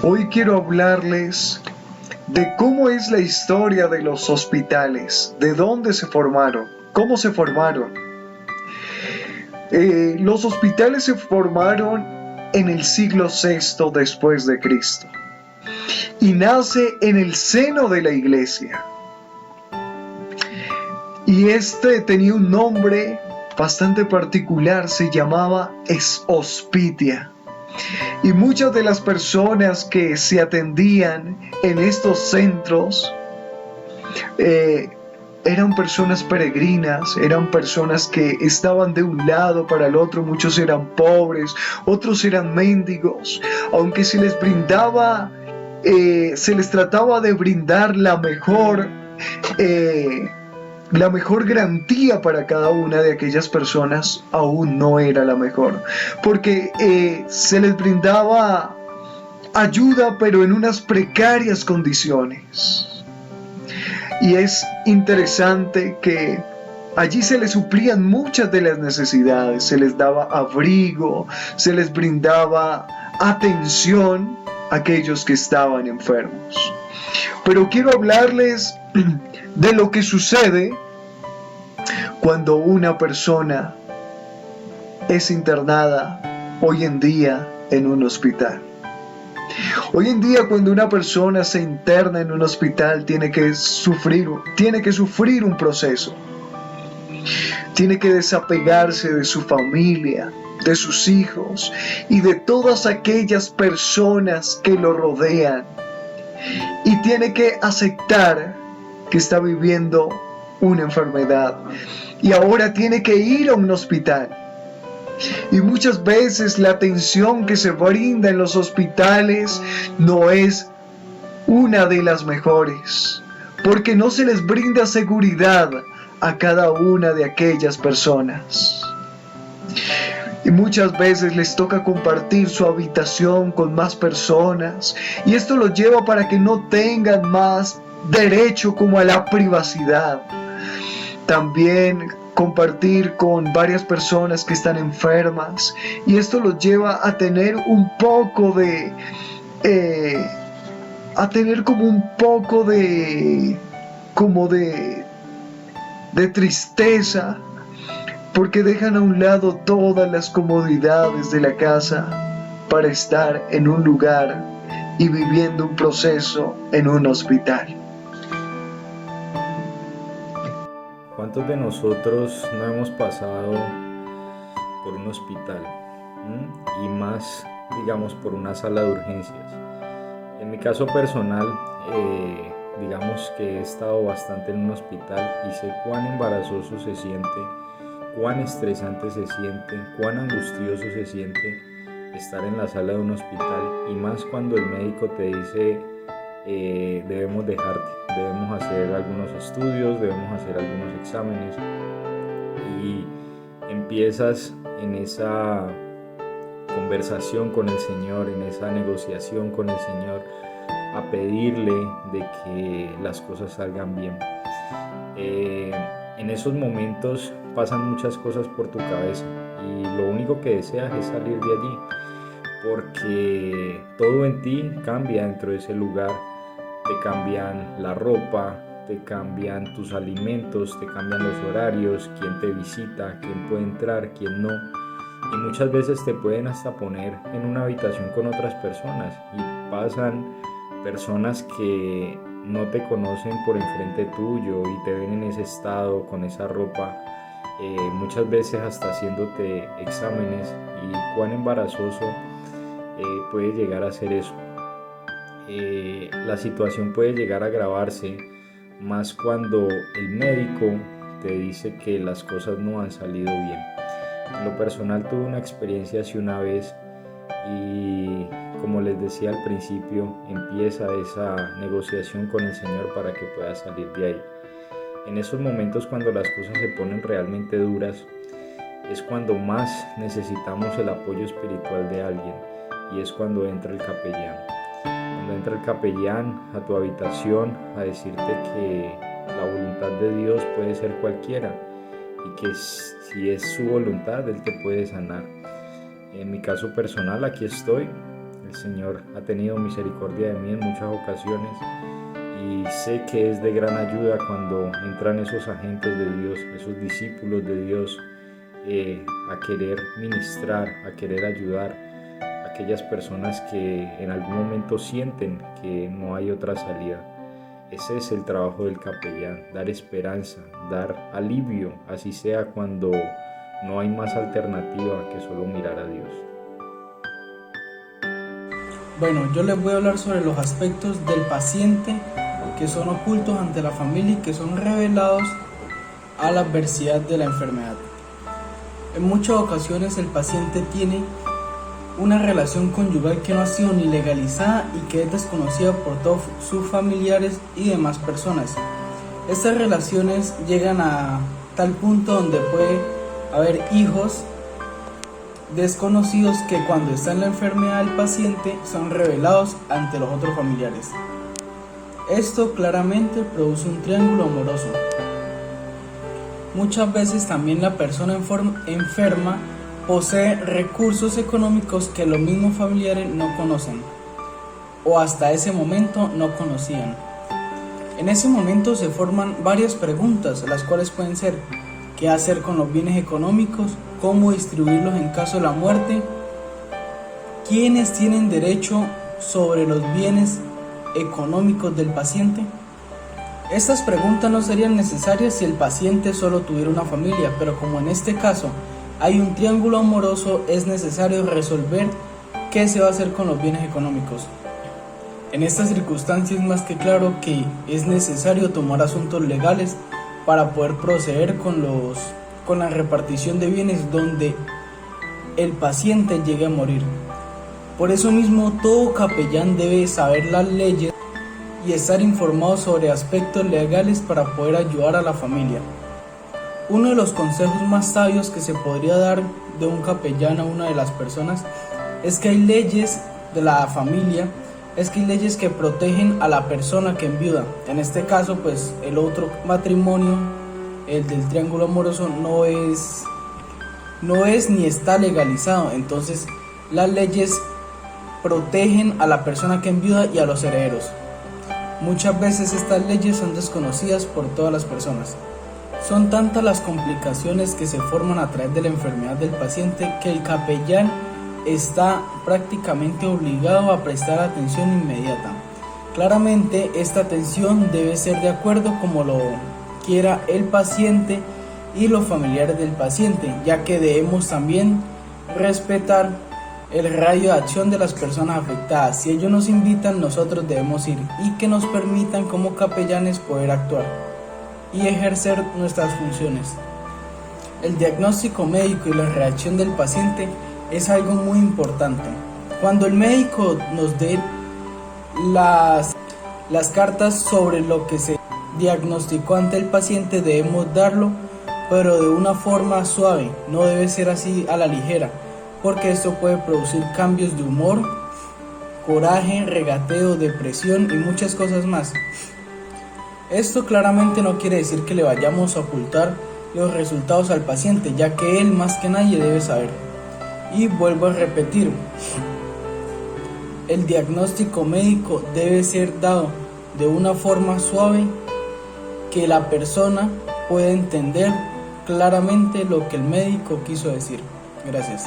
Hoy quiero hablarles de cómo es la historia de los hospitales, de dónde se formaron, cómo se formaron. Los hospitales se formaron en el siglo VI después de Cristo y nace en el seno de la iglesia. Y este tenía un nombre bastante particular, se llamaba Hospitia. Y muchas de las personas que se atendían en estos centros eh, eran personas peregrinas, eran personas que estaban de un lado para el otro, muchos eran pobres, otros eran mendigos, aunque se les trataba de brindar eh, la mejor garantía para cada una de aquellas personas, aún no era la mejor, porque se les brindaba ayuda, pero en unas precarias condiciones. Y es interesante que allí se les suplían muchas de las necesidades, se les daba abrigo, se les brindaba atención a aquellos que estaban enfermos. Pero quiero hablarles de lo que sucede cuando una persona es internada hoy en día en un hospital. Hoy en día, cuando una persona se interna en un hospital, tiene que sufrir un proceso. Tiene que desapegarse de su familia, de sus hijos y de todas aquellas personas que lo rodean. Y tiene que aceptar que está viviendo una enfermedad. Y ahora tiene que ir a un hospital. Y muchas veces la atención que se brinda en los hospitales no es una de las mejores, porque no se les brinda seguridad a cada una de aquellas personas. Y muchas veces les toca compartir su habitación con más personas, y esto los lleva para que no tengan más derecho como a la privacidad. También compartir con varias personas que están enfermas, y esto los lleva a tener un poco de a tener como un poco de tristeza, porque dejan a un lado todas las comodidades de la casa para estar en un lugar y viviendo un proceso en un hospital. ¿Cuántos de nosotros no hemos pasado por un hospital? Y más, digamos, por una sala de urgencias. En mi caso personal, digamos que he estado bastante en un hospital y sé cuán embarazoso se siente, cuán estresante se siente, cuán angustioso se siente estar en la sala de un hospital, y más cuando el médico te dice debemos dejarte, debemos hacer algunos estudios, debemos hacer algunos exámenes, y empiezas en esa conversación con el Señor, en esa negociación con el Señor, a pedirle de que las cosas salgan bien. Eh, en esos momentos pasan muchas cosas por tu cabeza y lo único que deseas es salir de allí, porque todo en ti cambia dentro de ese lugar. Te cambian la ropa, te cambian tus alimentos, te cambian los horarios, quién te visita, quién puede entrar, quién no. Y muchas veces te pueden hasta poner en una habitación con otras personas, y pasan personas que no te conocen por enfrente tuyo y te ven en ese estado, con esa ropa, muchas veces hasta haciéndote exámenes. Y cuán embarazoso puede llegar a ser eso. La situación puede llegar a agravarse más cuando el médico te dice que las cosas no han salido bien. En lo personal tuve una experiencia hace una vez, y como les decía al principio, empieza esa negociación con el Señor para que puedas salir de ahí. En esos momentos, cuando las cosas se ponen realmente duras, es cuando más necesitamos el apoyo espiritual de alguien, y es cuando entra el capellán. Cuando entra el capellán a tu habitación a decirte que la voluntad de Dios puede ser cualquiera, y que si es su voluntad, Él te puede sanar. En mi caso personal, aquí estoy. El Señor ha tenido misericordia de mí en muchas ocasiones y sé que es de gran ayuda cuando entran esos agentes de Dios, esos discípulos de Dios, a querer ministrar, a querer ayudar a aquellas personas que en algún momento sienten que no hay otra salida. Ese es el trabajo del capellán, dar esperanza, dar alivio, así sea cuando no hay más alternativa que solo mirar a Dios. Bueno, yo les voy a hablar sobre los aspectos del paciente que son ocultos ante la familia y que son revelados a la adversidad de la enfermedad. En muchas ocasiones el paciente tiene una relación conyugal que no ha sido ni legalizada y que es desconocida por todos sus familiares y demás personas. Estas relaciones llegan a tal punto donde puede haber hijos desconocidos que cuando está en la enfermedad del paciente son revelados ante los otros familiares. Esto claramente produce un triángulo amoroso. Muchas veces también la persona enferma posee recursos económicos que los mismos familiares no conocen o hasta ese momento no conocían. En ese momento se forman varias preguntas, las cuales pueden ser: ¿qué hacer con los bienes económicos? ¿Cómo distribuirlos en caso de la muerte? ¿Quiénes tienen derecho sobre los bienes económicos del paciente? Estas preguntas no serían necesarias si el paciente solo tuviera una familia, pero como en este caso hay un triángulo amoroso, es necesario resolver qué se va a hacer con los bienes económicos. En estas circunstancias es más que claro que es necesario tomar asuntos legales para poder proceder con la repartición de bienes donde el paciente llegue a morir. Por eso mismo todo capellán debe saber las leyes y estar informado sobre aspectos legales para poder ayudar a la familia. Uno de los consejos más sabios que se podría dar de un capellán a una de las personas es que hay leyes de la familia, es que hay leyes que protegen a la persona que enviuda. En este caso, pues el otro matrimonio, el del triángulo amoroso, no es ni está legalizado. Entonces las leyes protegen a la persona que enviuda y a los herederos. Muchas veces estas leyes son desconocidas por todas las personas. Son tantas las complicaciones que se forman a través de la enfermedad del paciente que el capellán está prácticamente obligado a prestar atención inmediata. Claramente esta atención debe ser de acuerdo como lo quiera el paciente y los familiares del paciente, ya que debemos también respetar el radio de acción de las personas afectadas. Si ellos nos invitan, nosotros debemos ir y que nos permitan como capellanes poder actuar y ejercer nuestras funciones. El diagnóstico médico y la reacción del paciente es algo muy importante. Cuando el médico nos dé las cartas sobre lo que se diagnosticó ante el paciente, debemos darlo, pero de una forma suave, no debe ser así a la ligera, porque esto puede producir cambios de humor, coraje, regateo, depresión y muchas cosas más. Esto claramente no quiere decir que le vayamos a ocultar los resultados al paciente, ya que él más que nadie debe saber. Y vuelvo a repetir, el diagnóstico médico debe ser dado de una forma suave que la persona pueda entender claramente lo que el médico quiso decir. Gracias.